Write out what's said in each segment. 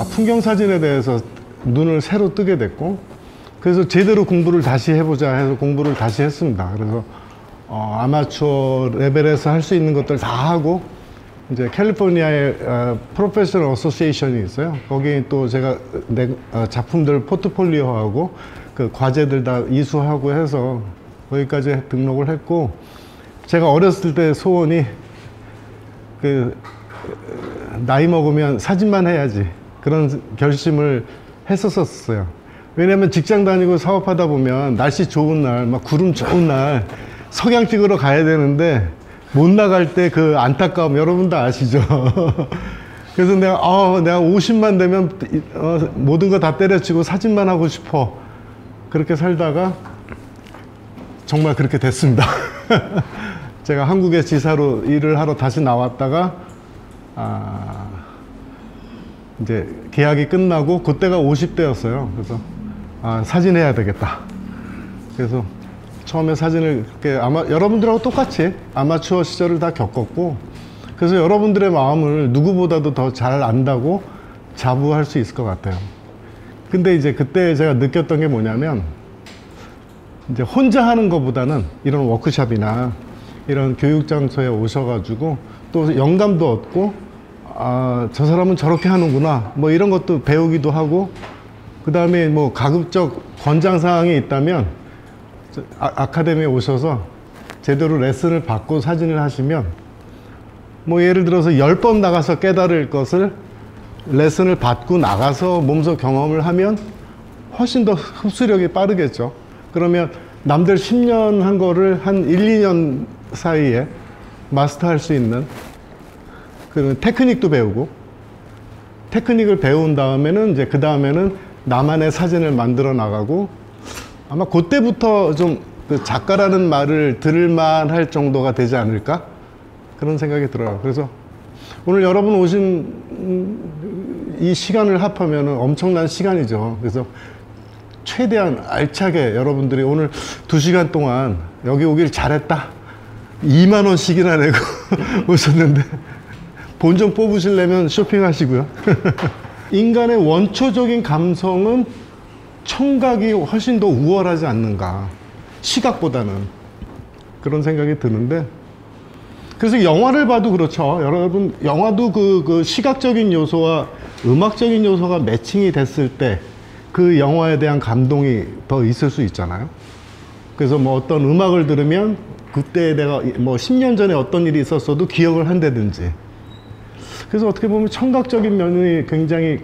풍경 사진에 대해서 눈을 새로 뜨게 됐고, 그래서 제대로 공부를 다시 해보자 해서 공부를 다시 했습니다. 그래서 아마추어 레벨에서 할 수 있는 것들 다 하고, 이제 캘리포니아의 프로페셔널 어소시에이션이 있어요. 거기 또 제가 작품들 포트폴리오하고 그 과제들 다 이수하고 해서 거기까지 등록을 했고, 제가 어렸을 때 소원이 나이 먹으면 사진만 해야지, 그런 결심을 했었어요. 왜냐면 직장 다니고 사업하다 보면 날씨 좋은 날, 막 구름 좋은 날 석양 찍으러 가야 되는데 못 나갈 때 그 안타까움 여러분도 아시죠? 그래서 내가 50만 되면 모든 거 다 때려치고 사진만 하고 싶어, 그렇게 살다가 정말 그렇게 됐습니다. 제가 한국의 지사로 일을 하러 다시 나왔다가 이제 계약이 끝나고 그때가 50대였어요. 그래서 사진 해야 되겠다. 그래서 처음에 사진을 그렇게 여러분들하고 똑같이 아마추어 시절을 다 겪었고, 그래서 여러분들의 마음을 누구보다도 더 잘 안다고 자부할 수 있을 것 같아요. 근데 이제 그때 제가 느꼈던 게 뭐냐면, 이제 혼자 하는 것보다는 이런 워크숍이나 이런 교육장소에 오셔가지고 또 영감도 얻고, 저 사람은 저렇게 하는구나, 뭐 이런 것도 배우기도 하고, 그 다음에 뭐 가급적 권장사항이 있다면 아카데미에 오셔서 제대로 레슨을 받고 사진을 하시면, 뭐 예를 들어서 10번 나가서 깨달을 것을 레슨을 받고 나가서 몸소 경험을 하면 훨씬 더 흡수력이 빠르겠죠. 그러면 남들 10년 한 거를 한 1, 2년 사이에 마스터할 수 있는 그런 테크닉도 배우고, 테크닉을 배운 다음에는 이제 그 다음에는 나만의 사진을 만들어 나가고, 아마 그때부터 좀 그 작가라는 말을 들을만 할 정도가 되지 않을까, 그런 생각이 들어요. 그래서 오늘 여러분 오신 이 시간을 합하면 엄청난 시간이죠. 그래서 최대한 알차게 여러분들이 오늘 2시간 동안 여기 오길 잘했다, 2만 원씩이나 내고 오셨는데 본전 뽑으시려면 쇼핑하시고요. 인간의 원초적인 감성은 청각이 훨씬 더 우월하지 않는가, 시각보다는, 그런 생각이 드는데, 그래서 영화를 봐도 그렇죠. 여러분, 영화도 그 시각적인 요소와 음악적인 요소가 매칭이 됐을 때 그 영화에 대한 감동이 더 있을 수 있잖아요. 그래서 뭐 어떤 음악을 들으면 그때 내가 뭐 10년 전에 어떤 일이 있었어도 기억을 한다든지. 그래서 어떻게 보면 청각적인 면이 굉장히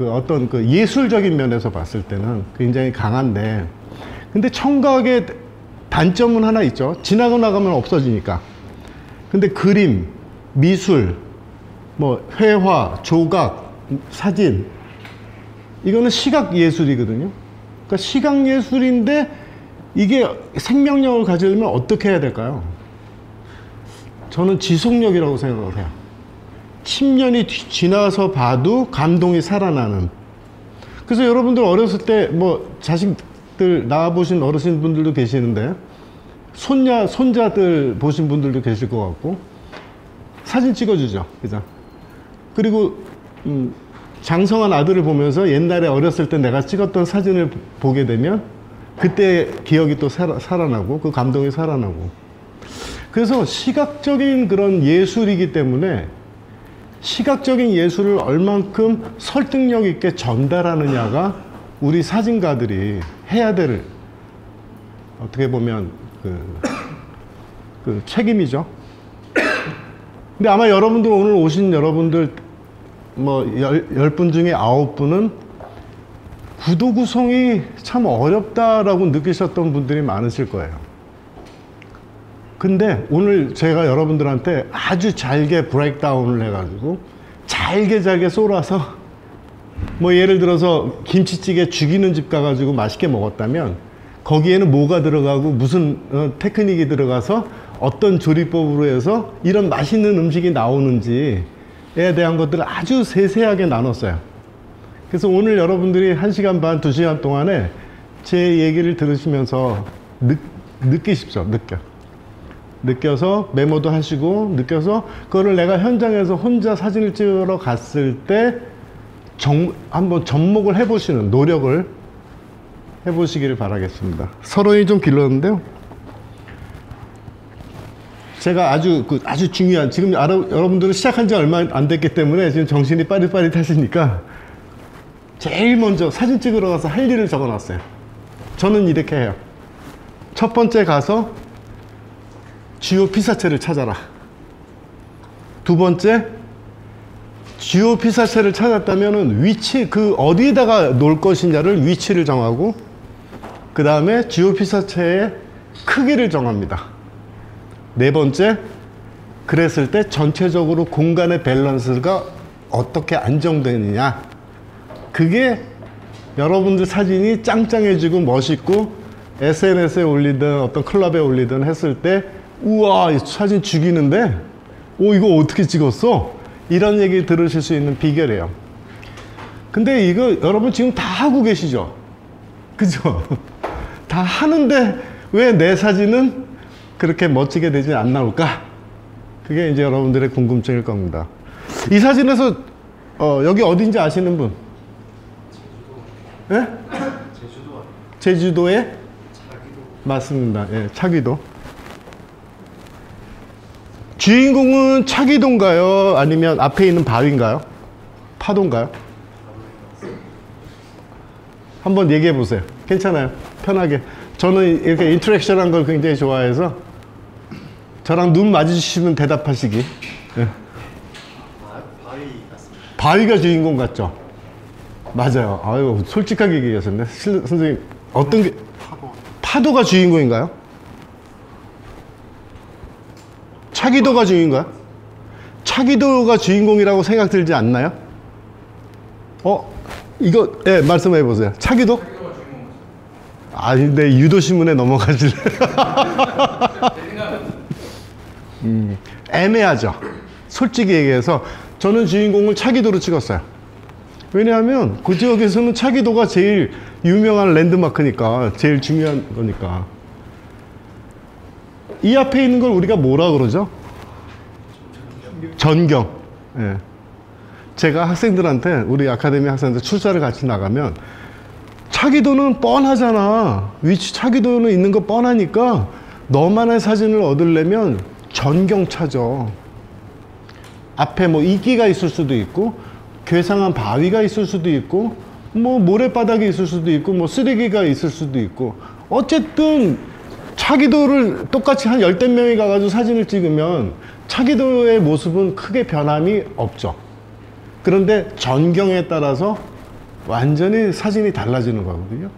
어떤 예술적인 면에서 봤을 때는 굉장히 강한데, 근데 청각의 단점은 하나 있죠. 지나고 나가면 없어지니까. 근데 그림, 미술, 뭐 회화, 조각, 사진, 이거는 시각 예술이거든요. 그러니까 시각 예술인데 이게 생명력을 가지려면 어떻게 해야 될까요? 저는 지속력이라고 생각을 해요. 10년이 지나서 봐도 감동이 살아나는. 그래서 여러분들 어렸을 때 뭐 자식들 낳아보신 어르신분들도 계시는데, 손자들 보신 분들도 계실 것 같고, 사진 찍어주죠. 그죠? 그리고 장성한 아들을 보면서 옛날에 어렸을 때 내가 찍었던 사진을 보게 되면 그때 기억이 또 살아나고 그 감동이 살아나고. 그래서 시각적인 그런 예술이기 때문에 시각적인 예술을 얼만큼 설득력 있게 전달하느냐가 우리 사진가들이 해야 될, 어떻게 보면 그 책임이죠. 근데 아마 여러분들, 오늘 오신 여러분들 뭐 10분 중에 9분은 구도 구성이 참 어렵다라고 느끼셨던 분들이 많으실 거예요. 근데 오늘 제가 여러분들한테 아주 잘게 브레이크다운을 해가지고 잘게 썰어서, 뭐 예를 들어서 김치찌개 죽이는 집 가가지고 맛있게 먹었다면 거기에는 뭐가 들어가고 무슨 테크닉이 들어가서 어떤 조리법으로 해서 이런 맛있는 음식이 나오는지에 대한 것들을 아주 세세하게 나눴어요. 그래서 오늘 여러분들이 1시간 반, 2시간 동안에 제 얘기를 들으시면서 느끼십시오. 느껴서 메모도 하시고, 느껴서 그거를 내가 현장에서 혼자 사진을 찍으러 갔을 때 한번 접목을 해보시는 노력을 해보시기를 바라겠습니다. 서론이 좀 길었는데요. 제가 아주 중요한, 지금 여러분들은 시작한 지 얼마 안 됐기 때문에 지금 정신이 빠릿빠릿하시니까 제일 먼저 사진 찍으러 가서 할 일을 적어 놨어요. 저는 이렇게 해요. 첫 번째 가서 주요 피사체를 찾아라. 두 번째, 주요 피사체를 찾았다면은 위치, 어디에다가 놓을 것이냐를 위치를 정하고, 그 다음에 주요 피사체의 크기를 정합니다. 네 번째, 그랬을 때 전체적으로 공간의 밸런스가 어떻게 안정되느냐. 그게 여러분들 사진이 짱짱해지고 멋있고 SNS에 올리든 어떤 클럽에 올리든 했을 때, 우와, 이 사진 죽이는데? 이거 어떻게 찍었어? 이런 얘기 들으실 수 있는 비결이에요. 근데 이거 여러분 지금 다 하고 계시죠? 그죠? 다 하는데 왜 내 사진은 그렇게 멋지게 되지 안 나올까? 그게 이제 여러분들의 궁금증일 겁니다. 이 사진에서 여기 어딘지 아시는 분? 예? 제주도의 차기도. 맞습니다. 예, 차기도. 주인공은 차기도인가요? 아니면 앞에 있는 바위인가요? 파도인가요? 한번 얘기해 보세요. 괜찮아요. 편하게. 저는 이렇게 인터랙션한 걸 굉장히 좋아해서 저랑 눈 마주치시면 대답하시기. 예. 바위 같습니다. 바위가 주인공 같죠? 맞아요. 아유, 솔직하게 얘기하셨네. 선생님, 어떤 게 파도가 주인공인가요? 차기도가 주인공인가요? 차기도가 주인공이라고 생각 들지 않나요? 이거, 예, 말씀해 보세요. 차기도? 근데 유도신문에 넘어가실래? 애매하죠. 솔직히 얘기해서 저는 주인공을 차기도로 찍었어요. 왜냐하면 그 지역에서는 차기도가 제일 유명한 랜드마크니까, 제일 중요한 거니까. 이 앞에 있는 걸 우리가 뭐라 그러죠? 전경. 예. 제가 학생들한테, 우리 아카데미 학생들 출사를 같이 나가면 차기도는 뻔하잖아. 차기도는 있는 거 뻔하니까 너만의 사진을 얻으려면 전경 찾아. 앞에 뭐 이끼가 있을 수도 있고, 괴상한 바위가 있을 수도 있고, 뭐 모래바닥이 있을 수도 있고, 뭐 쓰레기가 있을 수도 있고, 어쨌든 차기도를 똑같이 한 열댓 명이 가가지고 사진을 찍으면 차기도의 모습은 크게 변함이 없죠. 그런데 전경에 따라서 완전히 사진이 달라지는 거거든요.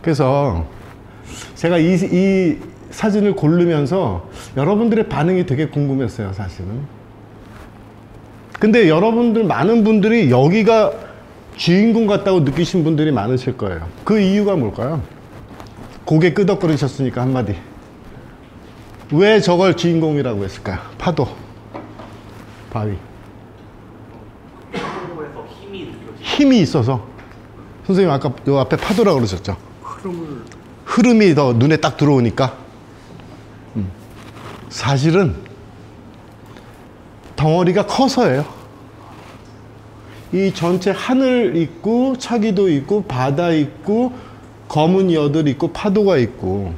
그래서 제가 이 사진을 고르면서 여러분들의 반응이 되게 궁금했어요, 사실은. 근데 여러분들, 많은 분들이 여기가 주인공 같다고 느끼신 분들이 많으실 거예요. 그 이유가 뭘까요? 고개 끄덕거리셨으니까 한마디. 왜 저걸 주인공이라고 했을까요? 파도, 바위. 파도에서 힘이 느껴지죠. 힘이 있어서. 선생님 아까 요 앞에 파도라고 그러셨죠? 흐름이 더 눈에 딱 들어오니까. 사실은 덩어리가 커서예요. 이 전체 하늘 있고, 차기도 있고, 바다 있고, 검은 여들 있고, 파도가 있고.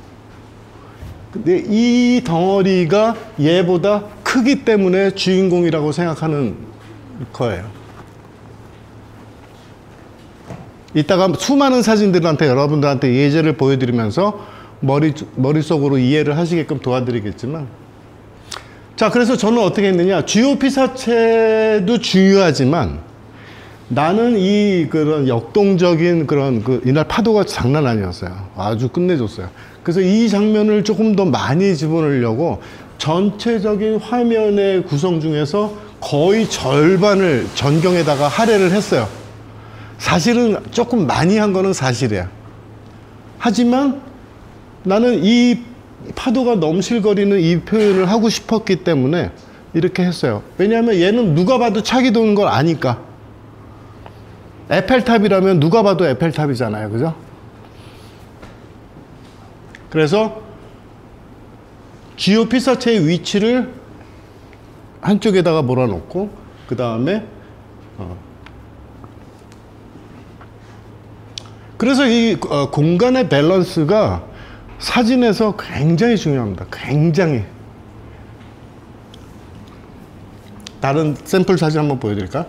근데 이 덩어리가 얘보다 크기 때문에 주인공이라고 생각하는 거예요. 이따가 수많은 사진들한테, 여러분들한테 예제를 보여드리면서 머릿속으로 이해를 하시게끔 도와드리겠지만, 자, 그래서 저는 어떻게 했느냐. 주요 피사체도 중요하지만 나는 그런 역동적인 이날 파도가 장난 아니었어요. 아주 끝내줬어요. 그래서 이 장면을 조금 더 많이 집어넣으려고 전체적인 화면의 구성 중에서 거의 절반을 전경에다가 할애를 했어요. 사실은 조금 많이 한 거는 사실이에요. 하지만 나는 이 파도가 넘실거리는 이 표현을 하고 싶었기 때문에 이렇게 했어요. 왜냐하면 얘는 누가 봐도 차기도는 걸 아니까. 에펠탑이라면 누가 봐도 에펠탑이잖아요. 그죠? 그래서 주요 피사체의 위치를 한쪽에다가 몰아놓고 그 다음에 그래서 이 공간의 밸런스가 사진에서 굉장히 중요합니다. 굉장히. 다른 샘플 사진 한번 보여드릴까?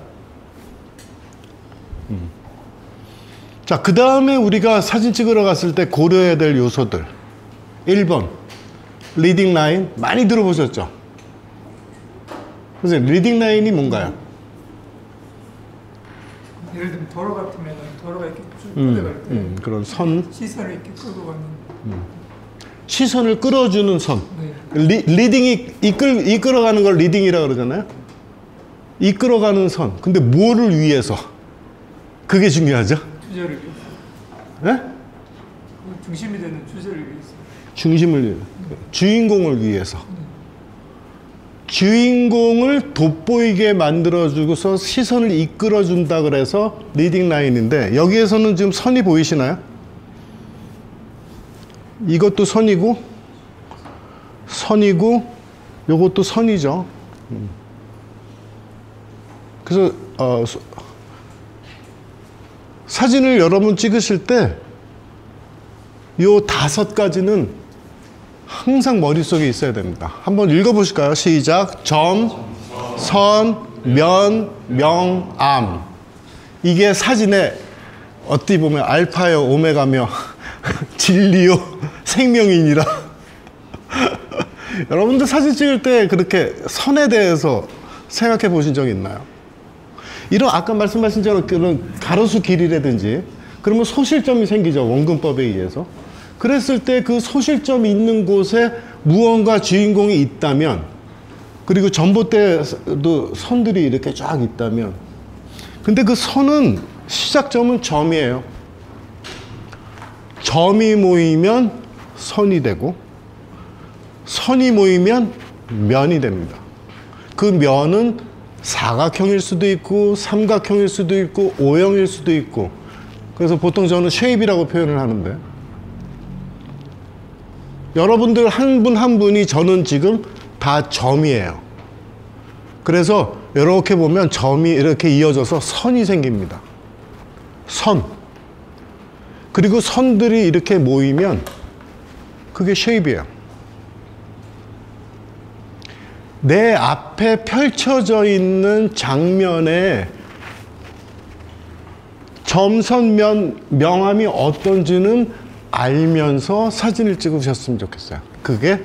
자, 그 다음에 우리가 사진 찍으러 갔을 때 고려해야 될 요소들. 1번 리딩 라인 많이 들어보셨죠? 선생님, 리딩 라인이 뭔가요? 예를 들면 도로 같으면 도로가 이렇게 쭉 끌어갈 때 그런 선, 시선을 이렇게 끌고 가는 시선을 끌어주는 선. 네. 리딩이 이끌어가는 걸 리딩이라 그러잖아요. 이끌어가는 선. 근데 뭐를 위해서? 그게 중요하죠. 주제를 위해서. 네? 그 중심이 되는 주제를 위해서. 중심을 위해서. 주인공을 위해서. 주인공을 돋보이게 만들어주고서 시선을 이끌어준다 그래서 리딩 라인인데, 여기에서는 지금 선이 보이시나요? 이것도 선이고 요것도 선이죠. 그래서 사진을 여러분 찍으실 때 요 5가지는 항상 머릿속에 있어야 됩니다. 한번 읽어보실까요? 시작. 점, 선, 면, 명, 암. 이게 사진에 어떻게 보면 알파요 오메가며 진리요 생명이니라. 여러분들 사진 찍을 때 그렇게 선에 대해서 생각해 보신 적 있나요? 이런 아까 말씀하신 그런 가로수 길이라든지 그러면 소실점이 생기죠. 원근법에 의해서. 그랬을 때 그 소실점이 있는 곳에 무언가 주인공이 있다면, 그리고 전봇대도 선들이 이렇게 쫙 있다면, 근데 그 선은 시작점은 점이에요. 점이 모이면 선이 되고 선이 모이면 면이 됩니다. 그 면은 사각형일 수도 있고 삼각형일 수도 있고 O형일 수도 있고, 그래서 보통 저는 쉐입이라고 표현을 하는데, 여러분들 한 분 한 분이 저는 지금 다 점이에요. 그래서 이렇게 보면 점이 이렇게 이어져서 선이 생깁니다. 선. 그리고 선들이 이렇게 모이면 그게 쉐입이에요. 내 앞에 펼쳐져 있는 장면에 점선면 명암이 어떤지는 알면서 사진을 찍으셨으면 좋겠어요. 그게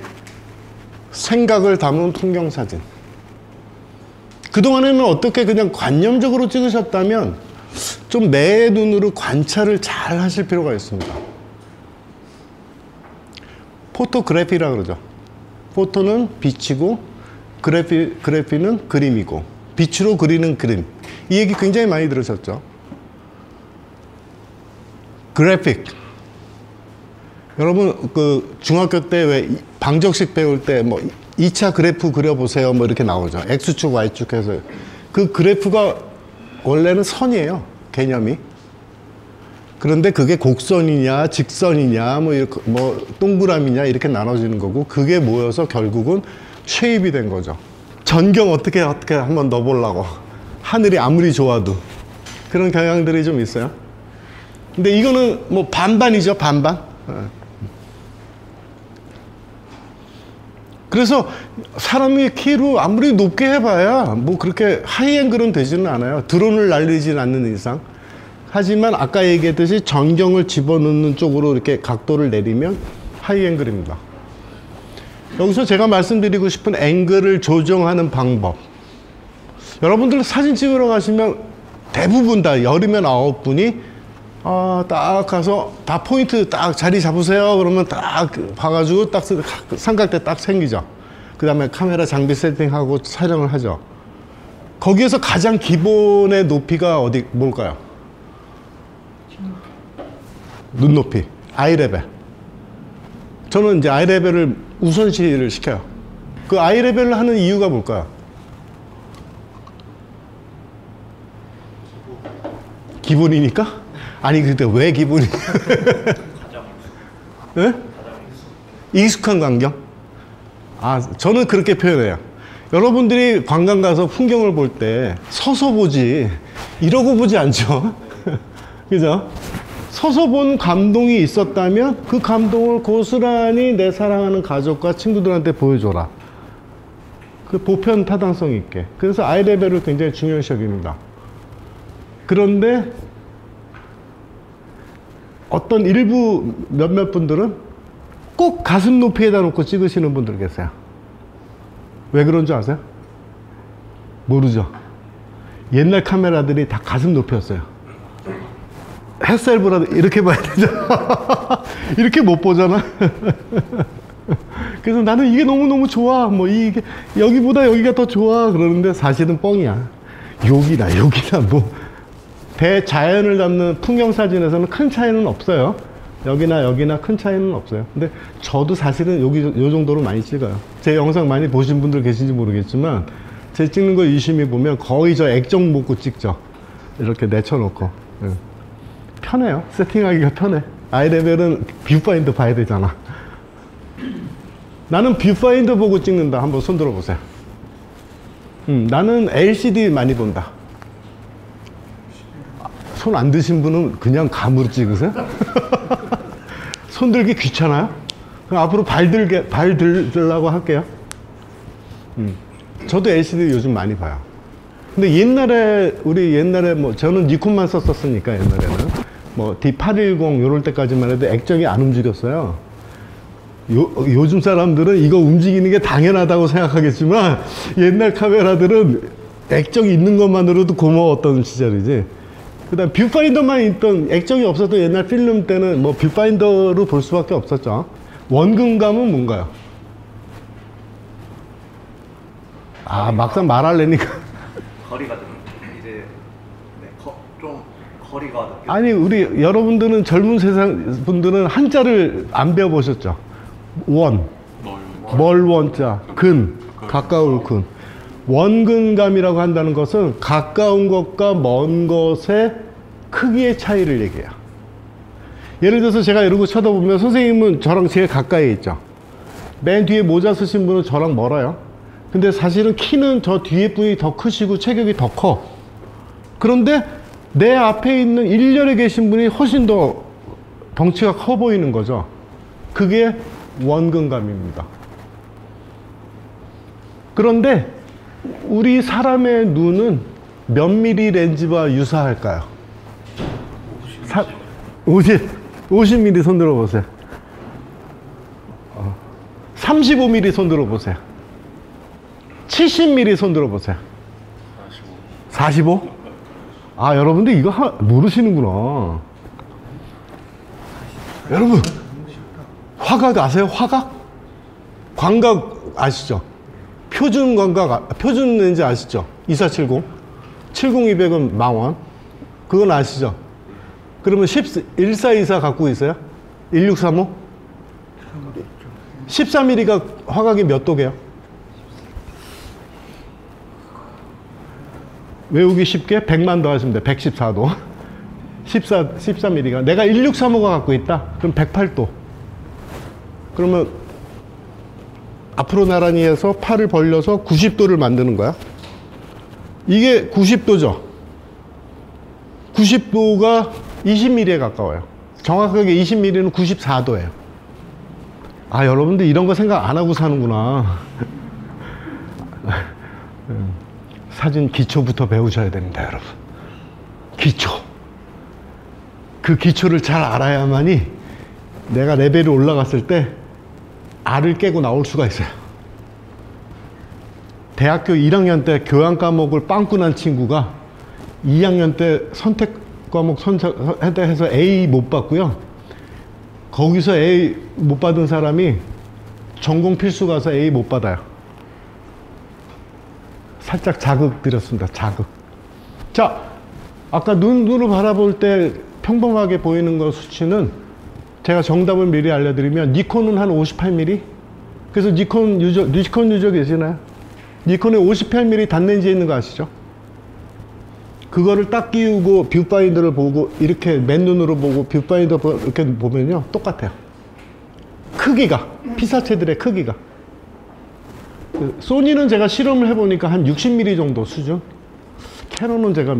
생각을 담은 풍경사진. 그동안에는 어떻게 그냥 관념적으로 찍으셨다면 좀 내 눈으로 관찰을 잘 하실 필요가 있습니다. 포토그래피라 그러죠. 포토는 빛이고 그래피는 그림이고, 빛으로 그리는 그림. 이 얘기 굉장히 많이 들으셨죠. 그래픽. 여러분 그 중학교 때 왜 방정식 배울 때 뭐 2차 그래프 그려보세요 뭐 이렇게 나오죠. X축 Y축 해서. 그 그래프가 원래는 선이에요, 개념이. 그런데 그게 곡선이냐 직선이냐 뭐 이렇게 뭐 동그라미냐 이렇게 나눠지는 거고, 그게 모여서 결국은 쉐입이 된 거죠. 전경 어떻게 한번 넣어보려고, 하늘이 아무리 좋아도 그런 경향들이 좀 있어요. 근데 이거는 뭐 반반이죠, 반반. 그래서 사람이 키로 아무리 높게 해봐야 뭐 그렇게 하이앵글은 되지는 않아요. 드론을 날리진 않는 이상. 하지만 아까 얘기했듯이 전경을 집어넣는 쪽으로 이렇게 각도를 내리면 하이앵글입니다. 여기서 제가 말씀드리고 싶은 앵글을 조정하는 방법. 여러분들 사진 찍으러 가시면 대부분 다 10명 9분이 딱 가서 다 포인트 딱 자리 잡으세요. 그러면 딱 봐가지고 딱 삼각대 딱 생기죠. 그 다음에 카메라 장비 세팅하고 촬영을 하죠. 거기에서 가장 기본의 높이가 뭘까요? 눈높이. 아이레벨. 저는 이제 아이레벨을 우선시를 시켜요. 그 아이레벨을 하는 이유가 뭘까요? 기본이니까? 아니 근데 왜 기본이? 네? 익숙한 광경? 저는 그렇게 표현해요. 여러분들이 관광 가서 풍경을 볼 때 서서 보지 이러고 보지 않죠. 그죠? 서서 본 감동이 있었다면 그 감동을 고스란히 내 사랑하는 가족과 친구들한테 보여줘라. 그 보편 타당성 있게. 그래서 아이 레벨을 굉장히 중요시 여깁니다. 그런데 어떤 일부 몇몇 분들은 꼭 가슴 높이에다 놓고 찍으시는 분들 계세요. 왜 그런 줄 아세요? 모르죠. 옛날 카메라들이 다 가슴 높이였어요. 햇셀브라도 이렇게 봐야 되잖아. 이렇게 못 보잖아. 그래서 나는 이게 너무너무 좋아. 뭐 이게 여기보다 여기가 더 좋아. 그러는데 사실은 뻥이야. 여기나 뭐 대자연을 담는 풍경 사진에서는 큰 차이는 없어요. 여기나 큰 차이는 없어요. 근데 저도 사실은 여기 요 정도로 많이 찍어요. 제 영상 많이 보신 분들 계신지 모르겠지만 제 찍는 거 유심히 보면 거의 저 액정 먹고 찍죠. 이렇게 내쳐놓고. 편해요. 세팅하기가 편해. 아이 레벨은 뷰파인더 봐야 되잖아. 나는 뷰파인더 보고 찍는다. 한번 손 들어보세요. 나는 LCD 많이 본다. 손 안 드신 분은 그냥 감으로 찍으세요? 손 들기 귀찮아요? 그럼 앞으로 발 들려고 할게요. 저도 LCD 요즘 많이 봐요. 근데 우리 옛날에 뭐, 저는 니콘만 썼었으니까 옛날에는. 뭐, D810 요럴 때까지만 해도 액정이 안 움직였어요. 요즘 사람들은 이거 움직이는 게 당연하다고 생각하겠지만 옛날 카메라들은 액정이 있는 것만으로도 고마웠던 시절이지. 그 다음 뷰파인더만 있던 액정이 없었던 옛날 필름 때는 뭐 뷰파인더로 볼 수밖에 없었죠. 원근감은 뭔가요? 막상 말하려니까 거리가 좀 이제 좀 거리가 느껴. 아니 우리 여러분들은 젊은 세상 분들은 한자를 안 배워보셨죠? 멀 원자, 가까울 근. 원근감이라고 한다는 것은 가까운 것과 먼 것의 크기의 차이를 얘기해요. 예를 들어서 제가 이러고 쳐다보면 선생님은 저랑 제일 가까이 있죠. 맨 뒤에 모자 쓰신 분은 저랑 멀어요. 근데 사실은 키는 저 뒤에 분이 더 크시고 체격이 더 커. 그런데 내 앞에 있는 일렬에 계신 분이 훨씬 더 덩치가 커 보이는 거죠. 그게 원근감입니다. 그런데 우리 사람의 눈은 몇 미리 렌즈와 유사할까요? 50mm 손 들어보세요. 35mm 손 들어보세요. 70mm 손 들어보세요. 45? 여러분들 이거 모르시는구나. 여러분, 화각 아세요? 화각? 광각 아시죠? 표준 광각, 표준 렌즈 아시죠? 2470. 70200은 망원. 그건 아시죠? 그러면 1424 갖고 있어요? 1635? 14mm가 화각이 몇 도게요? 외우기 쉽게 100만 더 하시면 돼. 114도. 14mm가. 내가 1635가 갖고 있다? 그럼 108도. 그러면 앞으로 나란히 해서 팔을 벌려서 90도를 만드는 거야. 이게 90도죠. 90도가 20mm에 가까워요. 정확하게 20mm는 94도예요. 여러분들 이런 거 생각 안 하고 사는구나. 사진 기초부터 배우셔야 됩니다, 여러분. 기초. 그 기초를 잘 알아야만이 내가 레벨이 올라갔을 때 알을 깨고 나올 수가 있어요. 대학교 1학년 때 교양 과목을 빵꾸 난 친구가 2학년 때 선택 과목 해서 A 못 받고요. 거기서 A 못 받은 사람이 전공 필수 가서 A 못 받아요. 살짝 자극 드렸습니다. 자극. 자, 아까 눈으로 바라볼 때 평범하게 보이는 거 수치는 제가 정답을 미리 알려드리면 니콘은 한 58mm. 그래서 니콘 유저 계시나요? 니콘에 58mm 단렌즈에 있는 거 아시죠? 그거를 딱 끼우고 뷰파인더를 보고 이렇게 맨눈으로 보고 뷰파인더 이렇게 보면요 똑같아요. 크기가, 피사체들의 크기가. 소니는 제가 실험을 해보니까 한 60mm 정도 수준. 캐논은 제가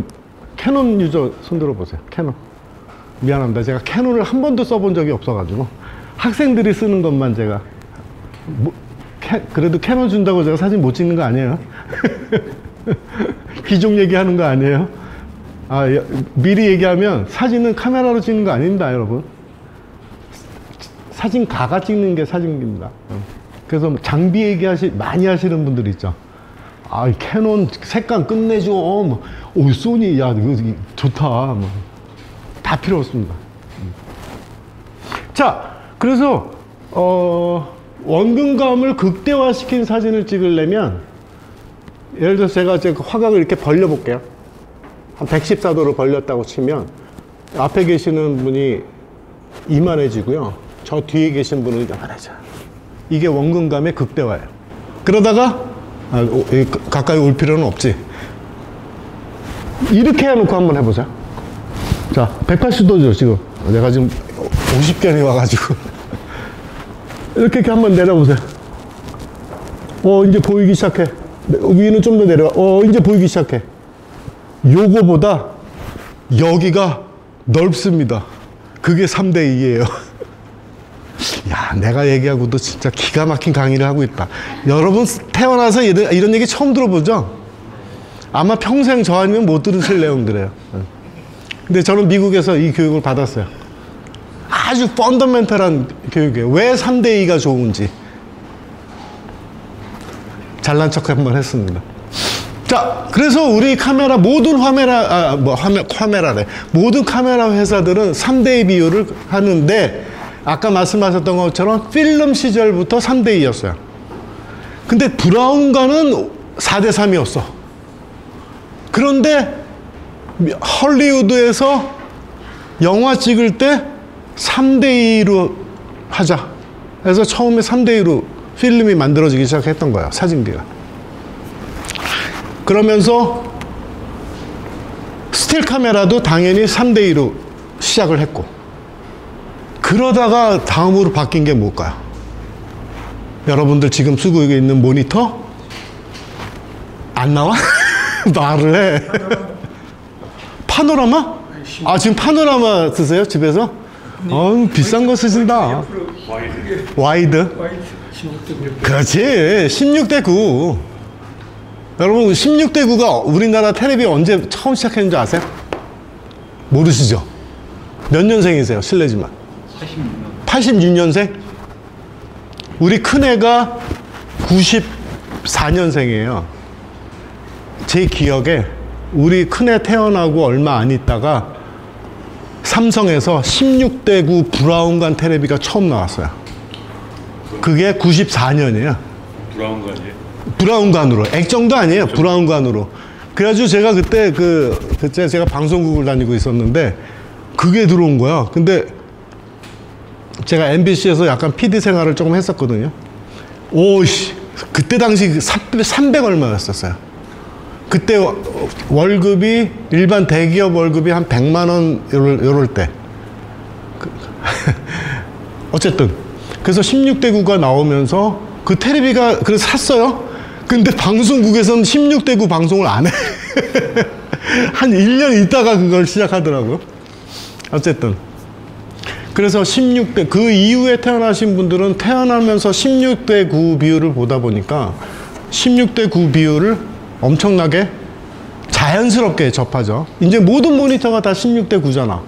캐논 유저 손들어 보세요. 캐논. 미안합니다. 제가 캐논을 한 번도 써본 적이 없어가지고 학생들이 쓰는 것만 제가 그래도 캐논 준다고 제가 사진 못 찍는 거 아니에요? 귀족 얘기하는 거 아니에요? 미리 얘기하면 사진은 카메라로 찍는 거 아닙니다, 여러분. 사진가가 찍는 게 사진기입니다. 그래서 장비 많이 하시는 분들 있죠. 캐논 색감 끝내줘. 소니, 야, 이거 좋다. 다 필요 없습니다. 자, 그래서, 원근감을 극대화시킨 사진을 찍으려면, 예를 들어서 제가 화각을 이렇게 벌려볼게요. 한 114도로 벌렸다고 치면, 앞에 계시는 분이 이만해지고요. 저 뒤에 계신 분은 이만해져요. 이게 원근감의 극대화예요. 그러다가, 가까이 올 필요는 없지. 이렇게 해놓고 한번 해보자. 자, 180도죠, 지금. 내가 지금 50견이 와가지고. 이렇게 한번 내려보세요. 이제 보이기 시작해. 위는 좀 더 내려와. 이제 보이기 시작해. 요거보다 여기가 넓습니다. 그게 3:2예요. 야, 내가 얘기하고도 진짜 기가 막힌 강의를 하고 있다. 여러분 태어나서 이런 얘기 처음 들어보죠? 아마 평생 저 아니면 못 들으실 내용들이에요. 근데 저는 미국에서 이 교육을 받았어요. 아주 펀더멘털한 교육이에요. 왜 3:2가 좋은지. 잘난 척 한번 했습니다. 자, 그래서 우리 카메라, 모든 카메라래. 모든 카메라 회사들은 3:2 비율을 하는데, 아까 말씀하셨던 것처럼 필름 시절부터 3:2였어요. 근데 브라운관은 4:3이었어. 그런데 헐리우드에서 영화 찍을 때 3:2로 하자. 그래서 처음에 3:2로 필름이 만들어지기 시작했던 거예요. 사진기가. 그러면서 스틸 카메라도 당연히 3:2로 시작을 했고, 그러다가 다음으로 바뀐 게 뭘까요? 여러분들 지금 쓰고 있는 모니터? 안 나와? 말을 해. 파노라마? 지금 파노라마 쓰세요? 집에서? 비싼 거 쓰신다. 와이드? 그렇지. 16:9. 여러분, 16:9가 우리나라 텔레비 언제 처음 시작했는지 아세요? 모르시죠? 몇 년생이세요? 실례지만. 86년생? 우리 큰애가 94년생이에요. 제 기억에 우리 큰애 태어나고 얼마 안 있다가 삼성에서 16:9 브라운관 텔레비가 처음 나왔어요. 그게 94년이에요. 브라운관이에요? 브라운관으로. 액정도 아니에요. 브라운관으로. 그래가지고 제가 그때 제가 방송국을 다니고 있었는데 그게 들어온 거야. 근데 제가 MBC에서 약간 PD 생활을 조금 했었거든요. 그때 당시 300 얼마였었어요. 그때 월급이, 일반 대기업 월급이 한 100만 원 요럴 때. 어쨌든. 그래서 16:9가 나오면서 그 텔레비가, 그래서 샀어요. 근데 방송국에서는 16:9 방송을 안 해. 한 1년 있다가 그걸 시작하더라고요. 어쨌든. 그래서 그 이후에 태어나신 분들은 태어나면서 16:9 비율을 보다 보니까 16:9 비율을 엄청나게 자연스럽게 접하죠. 이제 모든 모니터가 다 16:9잖아.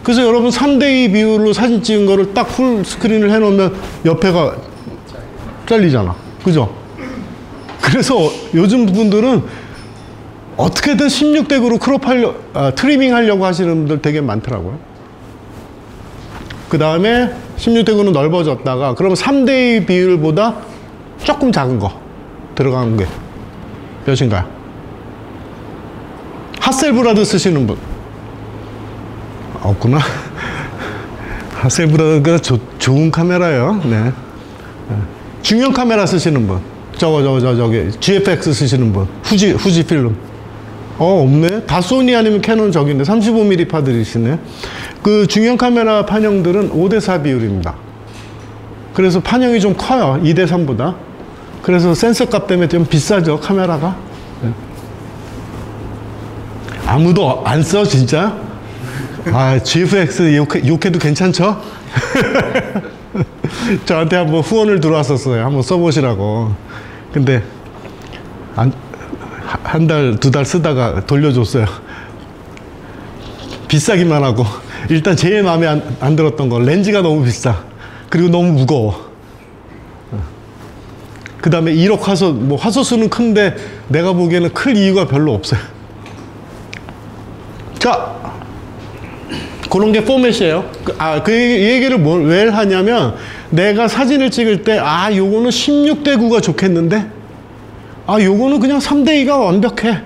그래서 여러분 3:2 비율로 사진 찍은 거를 딱 풀 스크린을 해놓으면 옆에가 잘리잖아. 그죠? 그래서 요즘 분들은 어떻게든 16:9로 트리밍 하려고 하시는 분들 되게 많더라고요. 그 다음에 16:9는 넓어졌다가, 그러면 3:2 비율보다 조금 작은 거 들어간 게 몇인가요? 하셀브라드 쓰시는 분? 없구나. 하셀브라드가 좋은 카메라예요. 네. 중형 카메라 쓰시는 분? 저기 GFX 쓰시는 분? 후지 필름? 없네. 다 소니 아니면 캐논 저기인데 35mm 파들이시네. 그 중형 카메라 판형들은 5:4 비율입니다. 그래서 판형이 좀 커요. 2:3보다. 그래서 센서 값 때문에 좀 비싸죠, 카메라가. 네. 아무도 안 써, 진짜? 아, GFX 욕해도 괜찮죠? 저한테 한번 후원을 들어왔었어요. 한번 써보시라고. 근데 한 달, 두 달 쓰다가 돌려줬어요. 비싸기만 하고. 일단 제일 마음에 안 들었던 건 렌즈가 너무 비싸. 그리고 너무 무거워. 그 다음에 1억 화소, 뭐 화소수는 큰데 내가 보기에는 클 이유가 별로 없어요. 자, 그런 게 포맷이에요. 그 얘기를 왜 하냐면, 내가 사진을 찍을 때, 요거는 16대 9가 좋겠는데, 요거는 그냥 3대 2가 완벽해.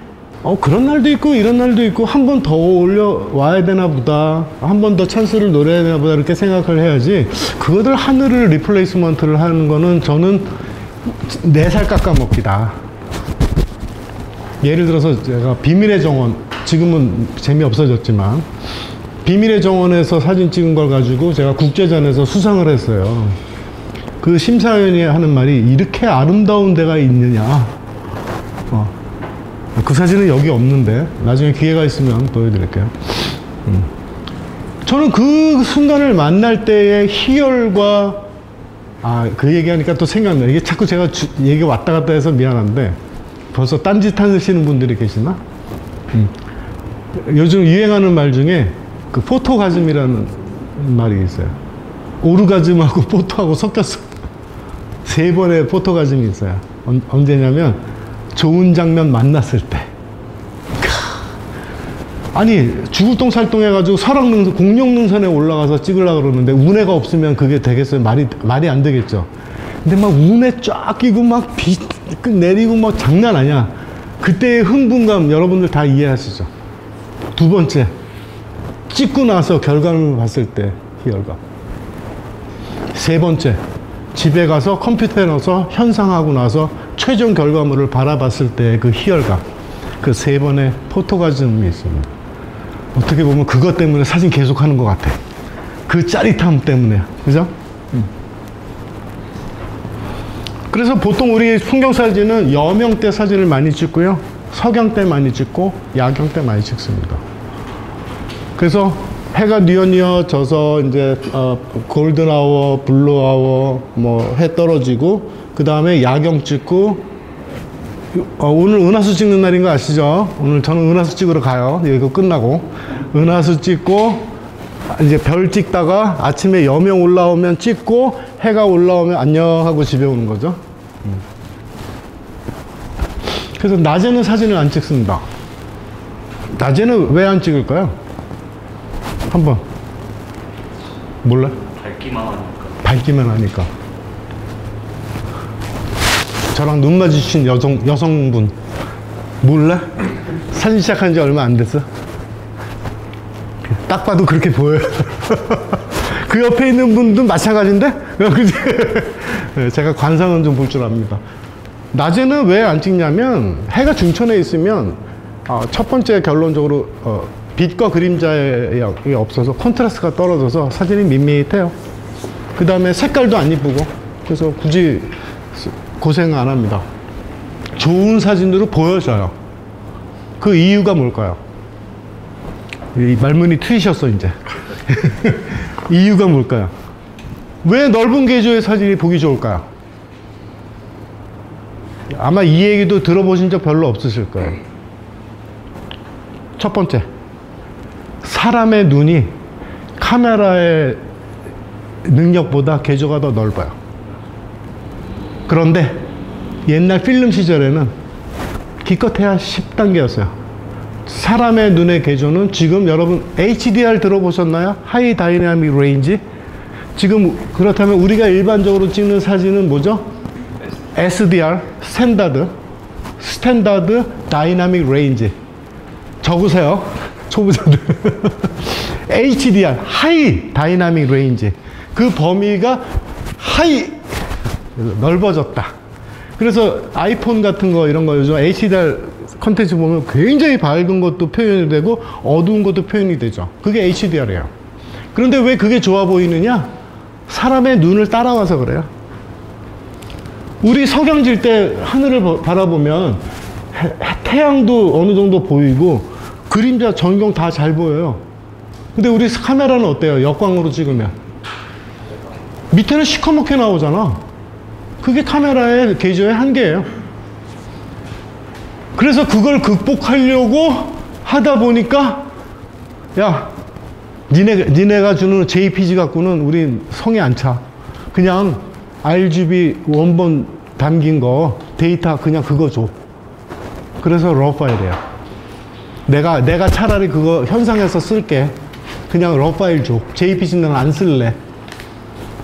그런 날도 있고, 이런 날도 있고, 한 번 더 올려와야 되나 보다, 한 번 더 찬스를 노려야 되나 보다, 이렇게 생각을 해야지, 그거들 하늘을 리플레이스먼트를 하는 거는 저는 4살 깎아먹기다. 예를 들어서 제가 비밀의 정원, 지금은 재미없어졌지만, 비밀의 정원에서 사진 찍은 걸 가지고 제가 국제전에서 수상을 했어요. 그 심사위원이 하는 말이, 이렇게 아름다운 데가 있느냐. 그 사진은 여기 없는데 나중에 기회가 있으면 보여드릴게요. 저는 그 순간을 만날 때의 희열과, 그 얘기하니까 또 생각나요. 이게 자꾸 제가 얘기 왔다 갔다 해서 미안한데, 벌써 딴짓 하시는 분들이 계시나? 요즘 유행하는 말 중에 그 포토가즘이라는 말이 있어요. 오르가즘하고 포토하고 섞였어. 3번의 포토가즘이 있어요. 언제냐면 좋은 장면 만났을 때. 아니, 죽을 똥 살똥 해가지고 설악능선, 공룡능선에 올라가서 찍으려고 그러는데 운해가 없으면 그게 되겠어요? 말이 안 되겠죠. 근데 막 운해 쫙 끼고 막 비 내리고 막 장난 아니야. 그때의 흥분감 여러분들 다 이해하시죠? 2번째, 찍고 나서 결과물을 봤을 때 희열감. 3번째, 집에 가서 컴퓨터에 넣어서 현상하고 나서 최종 결과물을 바라봤을 때 그 희열감. 그 3번의 포토가즘이 있습니다. 어떻게 보면 그것 때문에 사진 계속 하는 것 같아. 그 짜릿함 때문에. 그죠? 그래서 보통 우리 풍경사진은 여명 때 사진을 많이 찍고요, 석양 때 많이 찍고, 야경 때 많이 찍습니다. 그래서 해가 뉘어뉘어 져서 이제 골든아워, 블루아워, 뭐 해 떨어지고, 그 다음에 야경 찍고, 오늘 은하수 찍는 날인 거 아시죠? 오늘 저는 은하수 찍으러 가요. 이거 끝나고 은하수 찍고, 이제 별 찍다가 아침에 여명 올라오면 찍고, 해가 올라오면 안녕 하고 집에 오는 거죠. 그래서 낮에는 사진을 안 찍습니다. 낮에는 왜 안 찍을까요? 한번 몰라? 밝기만 하니까. 밝기만 하니까. 저랑 눈 마주친 여성분 몰라? 사진 시작한 지 얼마 안 됐어? 딱 봐도 그렇게 보여요. 그 옆에 있는 분도 마찬가지인데? 그치? 제가 관상은 좀 볼 줄 압니다. 낮에는 왜 안 찍냐면, 해가 중천에 있으면 첫 번째 결론적으로 빛과 그림자의 양이 없어서 콘트라스트가 떨어져서 사진이 밋밋해요. 그 다음에 색깔도 안 이쁘고, 그래서 굳이 고생 안 합니다. 좋은 사진으로 보여져요. 그 이유가 뭘까요? 이 말문이 트이셨어 이제. 이유가 뭘까요? 왜 넓은 계조의 사진이 보기 좋을까요? 아마 이 얘기도 들어보신 적 별로 없으실 거예요. 첫 번째, 사람의 눈이 카메라의 능력보다 계조가 더 넓어요. 그런데 옛날 필름 시절에는 기껏해야 10단계였어요. 사람의 눈의 계조는 지금 여러분 HDR 들어보셨나요? 하이 다이나믹 레인지. 지금 그렇다면 우리가 일반적으로 찍는 사진은 뭐죠? SDR, 스탠다드 다이나믹 레인지. 적으세요, 초보자들. HDR, 하이 다이나믹 레인지. 그 범위가 넓어졌다. 그래서 아이폰 같은 거 이런 거 요즘 HDR 컨텐츠 보면 굉장히 밝은 것도 표현이 되고 어두운 것도 표현이 되죠. 그게 HDR이에요. 그런데 왜 그게 좋아 보이느냐? 사람의 눈을 따라와서 그래요. 우리 석양 질 때 하늘을 바라보면 태양도 어느 정도 보이고 그림자 전경 다 잘 보여요. 근데 우리 카메라는 어때요? 역광으로 찍으면 밑에는 시커멓게 나오잖아. 그게 카메라의 개조의 한계예요. 그래서 그걸 극복하려고 하다 보니까 야, 니네가 주는 JPG 갖고는 우린 성에 안 차. 그냥 RGB 원본 담긴 거 데이터 그냥 그거 줘. 그래서 러 파일이에요. 내가 차라리 그거 현상해서 쓸게. 그냥 러 파일 줘. JPG는 안 쓸래.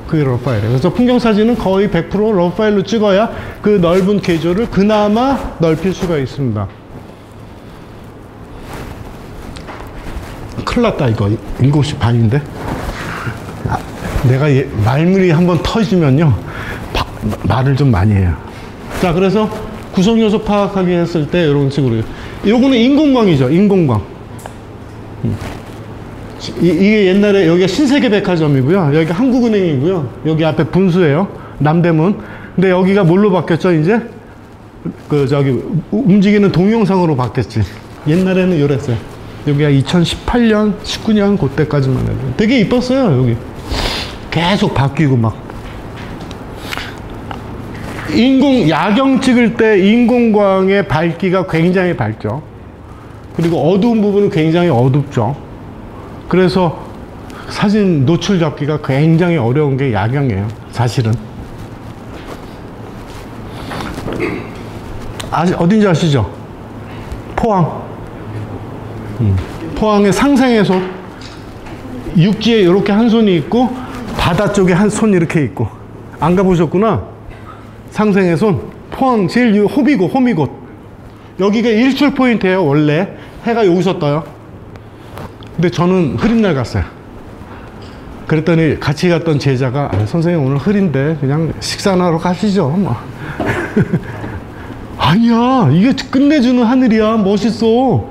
그게 러 파일이에요. 그래서 풍경 사진은 거의 100% 러 파일로 찍어야 그 넓은 개조를 그나마 넓힐 수가 있습니다. 큰일 났다 이거. 7시 반인데 내가 말문이 한번 터지면요 말을 좀 많이 해요. 자, 그래서 구성요소 파악하기 했을 때 이런 식으로, 요거는 인공광이죠. 인공광. 이게 옛날에 여기가 신세계백화점이고요, 여기가 한국은행이고요, 여기 앞에 분수예요, 남대문. 근데 여기가 뭘로 바뀌었죠? 이제 움직이는 동영상으로 바뀌었지. 옛날에는 이랬어요. 여기가 2018년 19년 그때까지만 해도 되게 이뻤어요. 여기 계속 바뀌고 막. 야경 찍을 때 인공광의 밝기가 굉장히 밝죠. 그리고 어두운 부분은 굉장히 어둡죠. 그래서 사진 노출 잡기가 굉장히 어려운 게 야경이에요, 사실은. 어딘지 아시죠? 포항. 포항의 상생해소. 육지에 이렇게 한 손이 있고 바다 쪽에 한 손 이렇게 있고. 안 가보셨구나. 상생의 손. 포항 제일 호미곶. 여기가 일출 포인트예요. 원래 해가 여기서 떠요. 근데 저는 흐린 날 갔어요. 그랬더니 같이 갔던 제자가 선생님 오늘 흐린데 그냥 식사나 하러 가시죠 뭐. 아니야, 이게 끝내주는 하늘이야. 멋있어.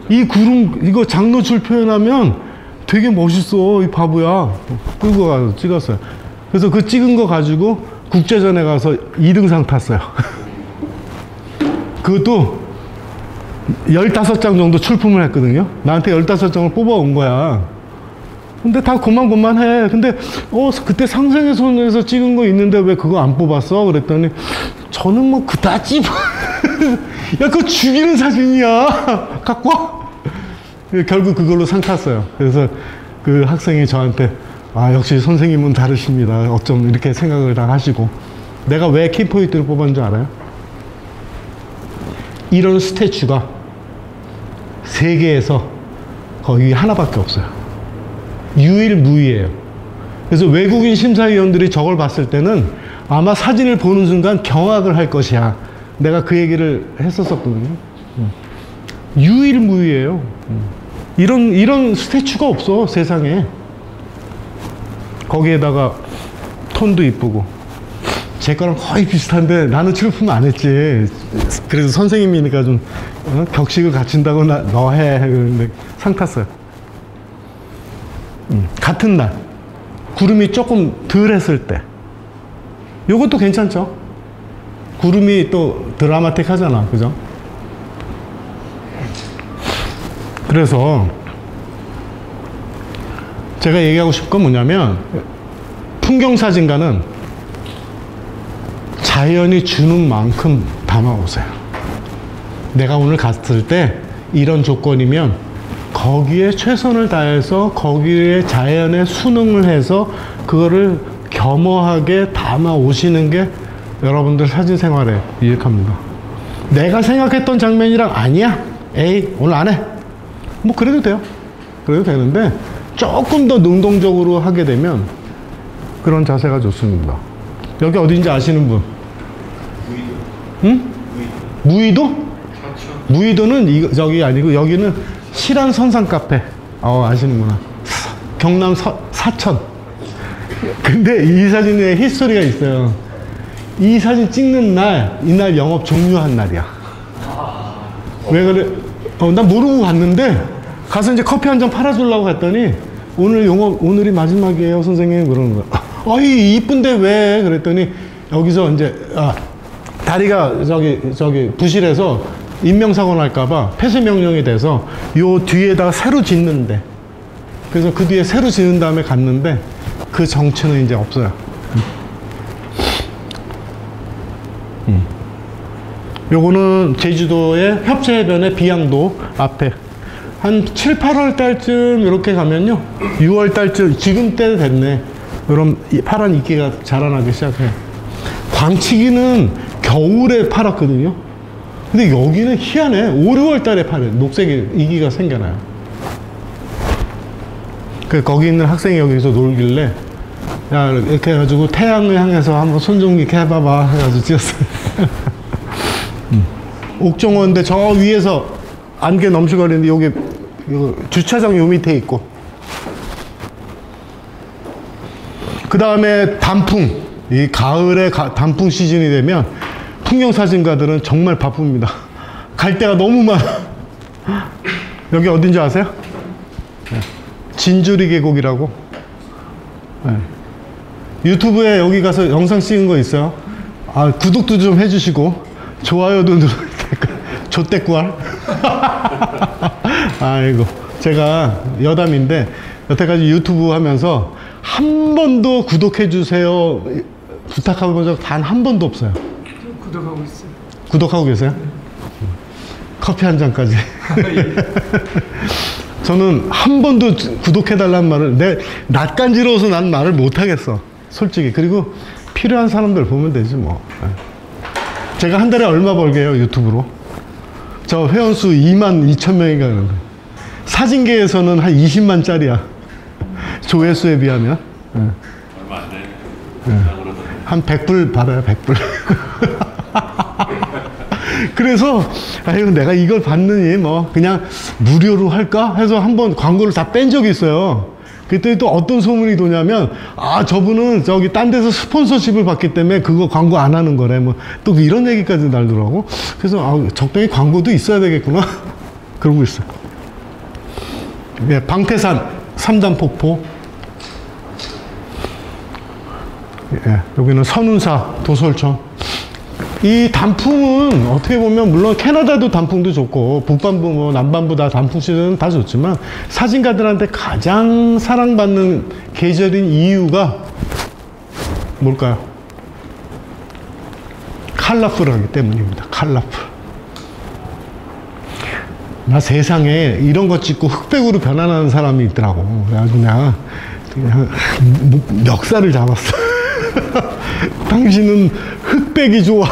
이 구름 이거 장노출 표현하면 되게 멋있어. 이 바보야. 끌고 가서 찍었어요. 그래서 그 찍은 거 가지고 국제전에 가서 2등상 탔어요. 그것도 15장 정도 출품을 했거든요. 나한테 15장을 뽑아온 거야. 근데 다 고만고만해. 근데 그때 상생의 손에서 찍은 거 있는데 왜 그거 안 뽑았어? 그랬더니 저는 뭐 그다지 야, 그거 죽이는 사진이야. 갖고 와. 결국 그걸로 상 탔어요. 그래서 그 학생이 저한테 역시 선생님은 다르십니다. 어쩜 이렇게 생각을 다 하시고. 내가 왜 키포인트를 뽑았는 줄 알아요? 이런 스태츄가 세계에서 거의 하나밖에 없어요. 유일무이예요. 그래서 외국인 심사위원들이 저걸 봤을 때는 아마 사진을 보는 순간 경악을 할 것이야. 내가 그 얘기를 했었거든요. 유일무이예요. 이런 스태츄가 없어, 세상에. 거기에다가 톤도 이쁘고. 제 거랑 거의 비슷한데 나는 출품 안 했지. 그래서 선생님이니까 좀 격식을 갖춘다고 너 해. 그런데 상 탔어요. 같은 날 구름이 조금 덜 했을 때 요것도 괜찮죠? 구름이 또 드라마틱 하잖아, 그죠? 그래서 제가 얘기하고 싶은 건 뭐냐면, 풍경사진가는 자연이 주는 만큼 담아오세요. 내가 오늘 갔을 때 이런 조건이면 거기에 최선을 다해서 거기에 자연에 순응을 해서 그거를 겸허하게 담아 오시는 게 여러분들 사진 생활에 유익합니다. 내가 생각했던 장면이랑 아니야, 에이 오늘 안 해, 뭐 그래도 돼요. 그래도 되는데 조금 더 능동적으로 하게 되면 그런 자세가 좋습니다. 여기 어딘지 아시는 분? 응? 무의도? 무의도는 저기 아니고 여기는 실안 선상 카페. 아시는구나. 경남 사천. 근데 이 사진에 히스토리가 있어요. 이 사진 찍는 날, 이날 영업 종료한 날이야. 왜 그래? 난 모르고 갔는데 가서 이제 커피 한 잔 팔아주려고 갔더니 오늘이 마지막이에요 선생님, 그러는 거야. 이쁜데 왜? 그랬더니 여기서 이제 다리가 저기 부실해서 인명사고 날까봐 폐쇄 명령이 돼서 요 뒤에다가 새로 짓는데, 그래서 그 뒤에 새로 짓는 다음에 갔는데 그 정체는 이제 없어요. 요거는 제주도의 협재해변의 비양도 앞에 한 7, 8월 달쯤 이렇게 가면요, 6월 달쯤 지금 때 됐네, 그럼 파란 이끼가 자라나기 시작해요. 광치기는 겨울에 팔았거든요. 근데 여기는 희한해. 5, 6월 달에 팔아요. 녹색 이기가 생겨나요. 거기 있는 학생이 여기서 놀길래, 야, 이렇게 해가지고 태양을 향해서 한번 손 좀 이렇게 해봐봐 해가지고 찍었어요. 옥정원인데 저 위에서 안개 넘실거리는데 여기 주차장 요 밑에 있고, 그 다음에 단풍. 이 가을에 단풍 시즌이 되면 풍경사진가들은 정말 바쁩니다. 갈 데가 너무 많아. 여기 어딘지 아세요? 진주리 계곡이라고. 네. 유튜브에 여기 가서 영상 찍은 거 있어요. 아, 구독도 좀 해주시고 좋아요도 누르고 조떼꾸알. 아이고, 제가 여담인데 여태까지 유튜브 하면서 한 번도 구독해 주세요 부탁해 본 적 단 한 번도 없어요. 구독하고 있어요. 구독하고 계세요? 커피 한 잔까지. 저는 한 번도 구독해달라는 말을, 낯간지러워서 난 말을 못하겠어, 솔직히. 그리고 필요한 사람들 보면 되지 뭐. 제가 한 달에 얼마 벌게요, 유튜브로? 저 회원수 22,000명인가 그런 거. 사진계에서는 한 20만짜리야, 조회수에 비하면. 얼마 안 돼. 한 100불 받아요, 100불. 그래서 아유, 내가 이걸 받느니 뭐 그냥 무료로 할까 해서 한번 광고를 다 뺀 적이 있어요. 그때 또 어떤 소문이 도냐면, 아, 저분은 저기 딴 데서 스폰서십을 받기 때문에 그거 광고 안 하는 거래, 뭐 또 이런 얘기까지 날더라고. 그래서 아, 적당히 광고도 있어야 되겠구나. 그러고 있어요. 예, 방태산 3단 폭포. 예, 여기는 선운사 도솔천. 이 단풍은 어떻게 보면 물론 캐나다도 단풍도 좋고 북반부 뭐 남반부 다 단풍 시즌은 다 좋지만, 사진가들한테 가장 사랑받는 계절인 이유가 뭘까요? 컬러풀하기 때문입니다. 컬러풀. 나 세상에 이런 거 찍고 흑백으로 변환하는 사람이 있더라고. 그래가지고 내가 그냥 멱살을 잡았어. 당신은 흑백이 좋아.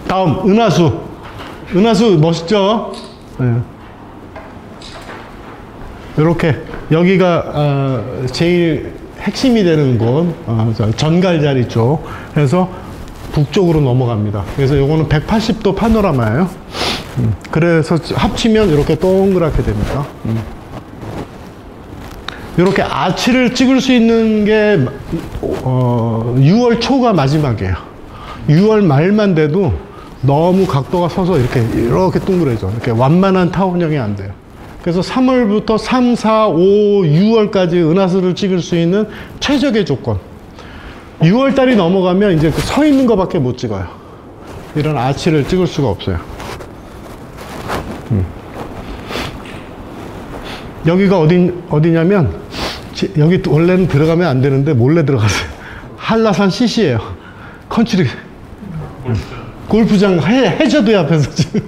다음 은하수. 은하수 멋있죠? 네. 이렇게 여기가 제일 핵심이 되는 곳, 전갈자리 쪽 해서 북쪽으로 넘어갑니다. 그래서 요거는 180도 파노라마예요. 그래서 합치면 이렇게 동그랗게 됩니다. 이렇게 아치를 찍을 수 있는 게 6월 초가 마지막이에요. 6월 말만 돼도 너무 각도가 서서 이렇게 둥그레져. 이렇게 완만한 타원형이 안 돼요. 그래서 3월부터 3, 4, 5, 6월까지 은하수를 찍을 수 있는 최적의 조건. 6월 달이 넘어가면 이제 서 있는 것밖에 못 찍어요. 이런 아치를 찍을 수가 없어요. 여기가 어디냐면, 여기 원래는 들어가면 안 되는데 몰래 들어갔어요. 한라산 CC예요. 컨트리 골프장 해저도에 앞에서 지금.